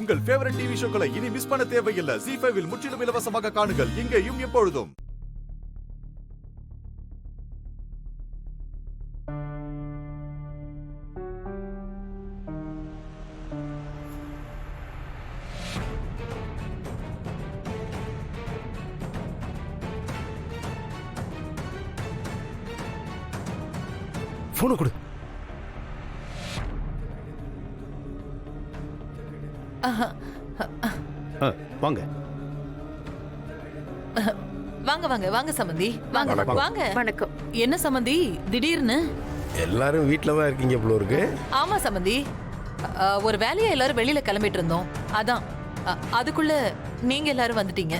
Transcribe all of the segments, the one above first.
உங்கள் favourite TV ஷோக்களை இனி miss பண்ண தேவையில்லை. ZEE5 இல் முற்றிலும் இலவசமாக காணுங்கள். இங்கேயும் எப்பொழுதும். போன கொடு. வாங்க வாங்க வாங்க வாங்க சம்பந்தி, வாங்க வாங்க. வணக்கம். என்ன சம்பந்தி திடீர்னு? எல்லாரும் வீட்ல தான் இருக்கீங்க போல இருக்கு. ஆமா சம்பந்தி, ஒரு வேலையா எல்லாரும் வெளியில கிளம்பிட்டு இருந்தோம். அதான் அதுக்குள்ள நீங்க எல்லாரும் வந்துட்டீங்க.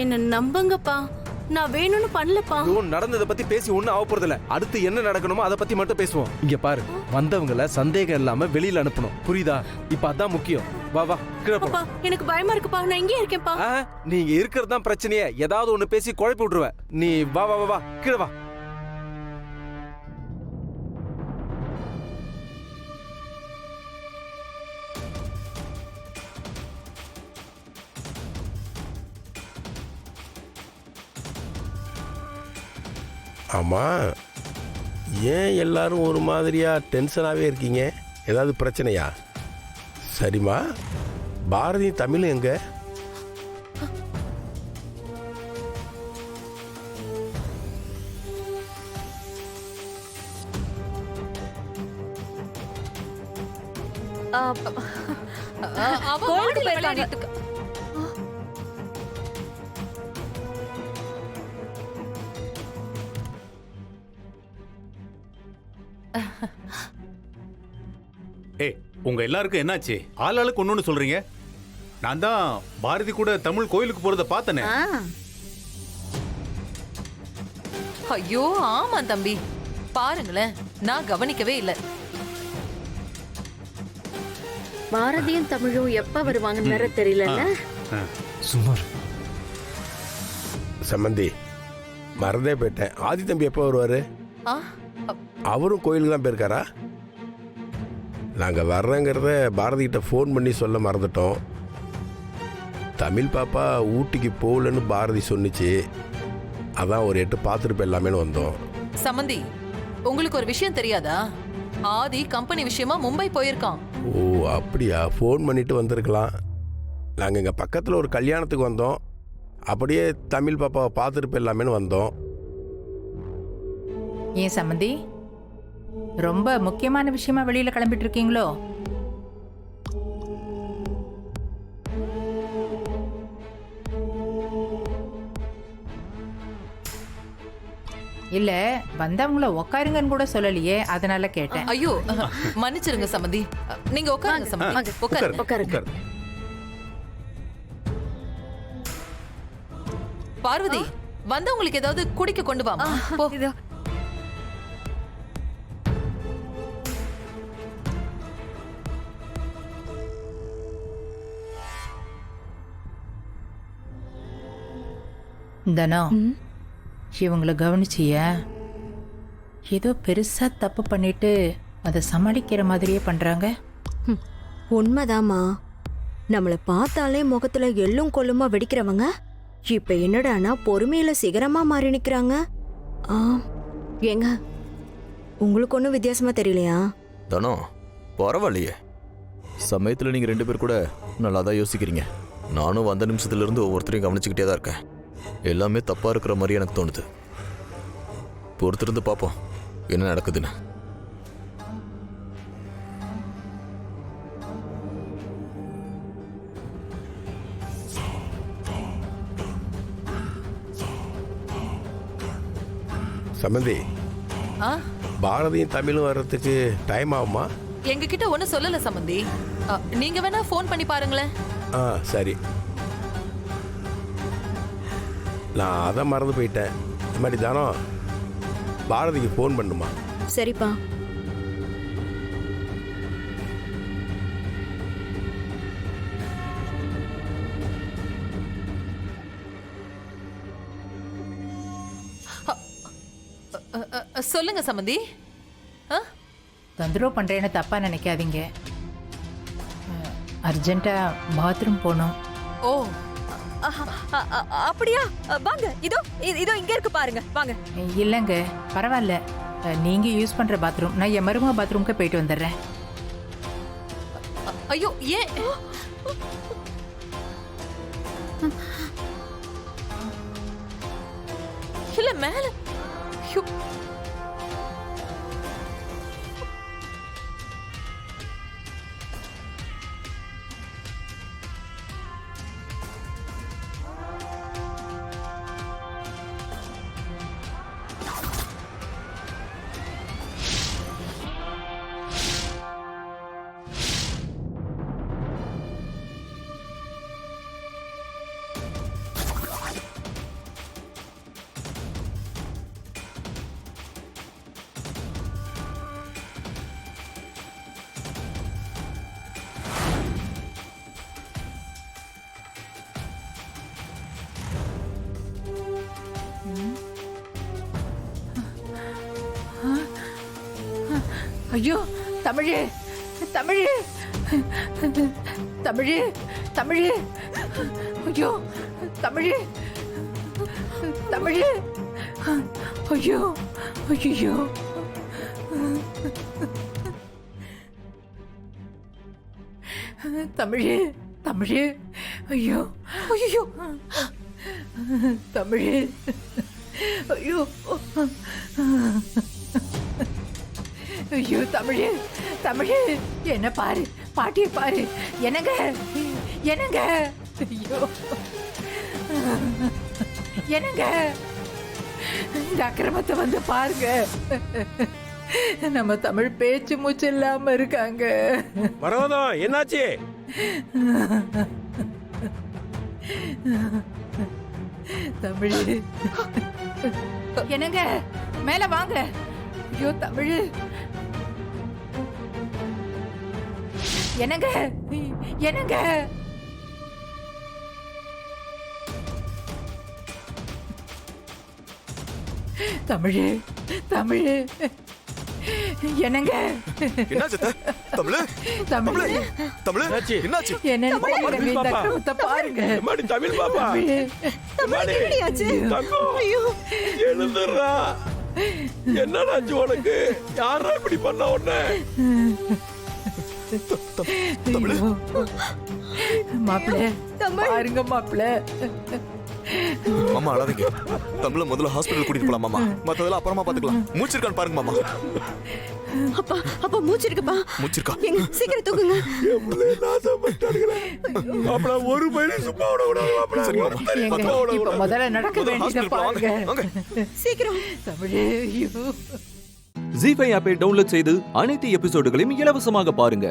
என்ன நம்புங்கப்பா, நான் வேணும்னு பண்ணலப்பா. நடந்ததை பத்தி பேசி ஒண்ணும் ஆக போறது இல்ல. அடுத்து என்ன நடக்கணுமோ அதை பத்தி மட்டும் பேசுவோம். இங்க பாரு, வந்தவங்கள சந்தேகம் இல்லாம வெளியில அனுப்பணும், புரியுதா? இப்ப அதான் முக்கியம். வா வா கீழே போ. எனக்கு பயமா இருக்குப்பா, நான் இங்கே இருக்கேன்ப்பா. நீங்க இருக்கிறது தான் பிரச்சனையே. ஏதாவது ஒண்ணு பேசி குழப்பி விட்டுருவ நீ. வா வா வா கீழே வா. ஆமா, ஏன் எல்லாரும் ஒரு மாதிரியா டென்ஷனாவே இருக்கீங்க? ஏதாவது பிரச்சனையா? சரிம்மா, பாரதி தமிழ் எங்க? கோயிலுக்கு போயிருக்காங்க. ஏய், உங்க எல்லாருக்கும் என்னாச்சு? ஆளாளுக்கு ஒண்ணு சொல்றீங்க. நான் தான் பாரதி கூட தமிழ் கோயிலுக்கு போறத பார்த்தனே. ஐயோ ஆமா தம்பி, பாருங்களேன், நான் கவனிக்கவே இல்லை. பாரதியும் தமிழும் எப்ப வருவாங்கன்னு வேற தெரியல. சுமார் சம்பந்தி, மறந்தே போயிட்டேன். ஆதி தம்பி எப்போ வருவாரு? அவரும் கோயிலுக்கு தான் போயிருக்காரா? நாங்கள் வர்றோங்கிறத பாரதி கிட்ட ஃபோன் பண்ணி சொல்ல மறந்துட்டோம். தமிழ் பாப்பா ஊட்டிக்கு போகலன்னு பாரதி சொன்னிச்சு. அதான் ஒரு எட்டு பார்த்துட்டு போயிடலாமேன்னு வந்தோம். சம்பந்தி, உங்களுக்கு ஒரு விஷயம் தெரியாதா? ஆதி கம்பெனி விஷயமா மும்பை போயிருக்கான். ஓ அப்படியா? ஃபோன் பண்ணிட்டு வந்திருக்கலாம். நாங்கள் இங்கே பக்கத்தில் ஒரு கல்யாணத்துக்கு வந்தோம். அப்படியே தமிழ் பாப்பாவை பார்த்துட்டு போயிடலாமேன்னு வந்தோம். ஏன் சம்பந்தி, ரொம்ப முக்கியமான விஷயமா வெளியில கிளம்பிட்டு இருக்கீங்களோ? இல்ல, வந்தவங்கள உட்காருங்கன்னு கூட சொல்லலையே, அதனால கேட்டேன். ஐயோ மன்னிச்சிருங்க சம்பந்தி, நீங்க உட்காருங்க சம்பந்தி. உட்காருங்க. பார்வதி, வந்தவங்களுக்கு ஏதாவது குடிக்க கொண்டு வா. போ. தனோ, இவங்களை கவனிச்சிய? ஏதோ பெருசா தப்பு பண்ணிட்டு அதை சமாளிக்கிற மாதிரியே பண்றாங்க. உண்மைதாமா, நம்மளை பார்த்தாலே முகத்துல எள்ளும் கொள்ளுமா வெடிக்கிறவங்க இப்ப என்னடானா பொறுமையில சிகரமா மாறி நிக்கிறாங்க. ஏங்க, உங்களுக்கு ஒன்றும் வித்தியாசமா தெரியலையா? தனோ, பரவாயில்லையே. சமயத்தில் நீங்கள் 2 பேர் கூட நல்லா தான் யோசிக்கிறீங்க. நானும் வந்த நிமிஷத்துலேருந்து ஒவ்வொருத்தரையும் கவனிச்சுக்கிட்டே தான் இருக்கேன். எல்லாமே தப்பாக இருக்கிற மாதிரி எனக்கு தோணுது. பொறுத்திருந்து பார்ப்போம் என்ன நடக்குதுன்னு. சம்பந்தி, பாரதியும் தமிழும் வர்றதுக்கு டைம் ஆகுமா? எங்க கிட்ட ஒண்ணு சொல்லல சம்பந்தி, நீங்க வேணா ஃபோன் பண்ணி பாருங்களேன். சரி, நான் அதை மறந்து போயிட்டேன். இந்த மாதிரி தானோ பாரதிக்கு ஃபோன் பண்ணுமா? சரிப்பா. சொல்லுங்க சம்மந்தி. ஆ? தொந்தரவு பண்றேன்னு தப்பா நினைக்காதீங்க. அர்ஜென்ட்டா பாத்ரூம் போகணும். ஓ, அப்படியா? வாங்க, இதோ இதோ இங்க இருக்கு பாருங்க, வாங்க. இல்லைங்க, பரவாயில்ல. நீங்க யூஸ் பண்ற பாத்ரூம், நான் என் மருமக பாத்ரூம்க்கு போயிட்டு வந்துடுறேன். ஐயோ ஏன்? இல்ல மேல. ஐயோ. ஐயோ, தமிழே, தமிழே, தமிழே, தமிழே, ஐயோ, தமிழே, தமிழே, ஐயோ, ஐயோ, தமிழே, தமிழே, ஐயோ, ஐயோ, தமிழே, ஐயோ, ஐயோ, தமிழே, தமிழே, என்ன பாரு, பாட்டியை பாரு, என்னங்க, என்னங்க, ஐயோ, என்னங்க, இந்த அக்கிரமத்தை வந்து பாருங்க. நம்ம தமிழ் பேச்சு மூச்சு இல்லாம இருக்காங்க. பரவாதான், என்னாச்சு? தமிழ், என்னங்க, மேல வாங்க. ஐயோ, தமிழ், என்னங்க, என்னங்க, தமிழ், தமிழ், என்னங்க, என்னாச்சு அத்தை? தமிழு தமிழ், தமிழு என்னாச்சு? என்னாச்சு? என்னன்னு பாப்பா, பாருங்க, இந்த பாப்பா. அக்கிரமத்தை பாருங்க. எம்மாடி தமிழ் பாப்பா, தமிழ், எப்படியாச்சு? தங்கம், எழுந்துடுறா. என்னடாச்சு உனக்கு? யாரா இப்படி பண்ண உடனே? ஐயோ. மாப்பிள்ளை, பாருங்க மாப்பிள்ளை. மாமா அழாதீங்க. தமிழ முதல்ல ஹாஸ்பிடல் கூட்டிட்டு போலாம் மாமா. மத்ததெல்லாம் அப்புறமா பாத்துக்கலாம். மூச்சிருக்கான்னு பாருங்க மாமா. அப்பா, அப்பா மூச்சு இருக்குப்பா. மூச்சிருக்கா? எங்க சீக்கிரம் தூக்குங்க. மாப்பிள ஒரு பையனை சும்மா விட கூடாது மாப்பிள. சரி மாமா. எங்க, இப்ப முதல்ல நடக்க முதல்ல வேண்டியதை ஹாஸ்பிடல் பாருங்க. வாங்க. சீக்கிரம். தமிழே, ஐயோ. ஜி5 ஆப்பை டவுன்லோட் செய்து அனைத்து எபிசோடுகளையும் இலவசமாக பாருங்க.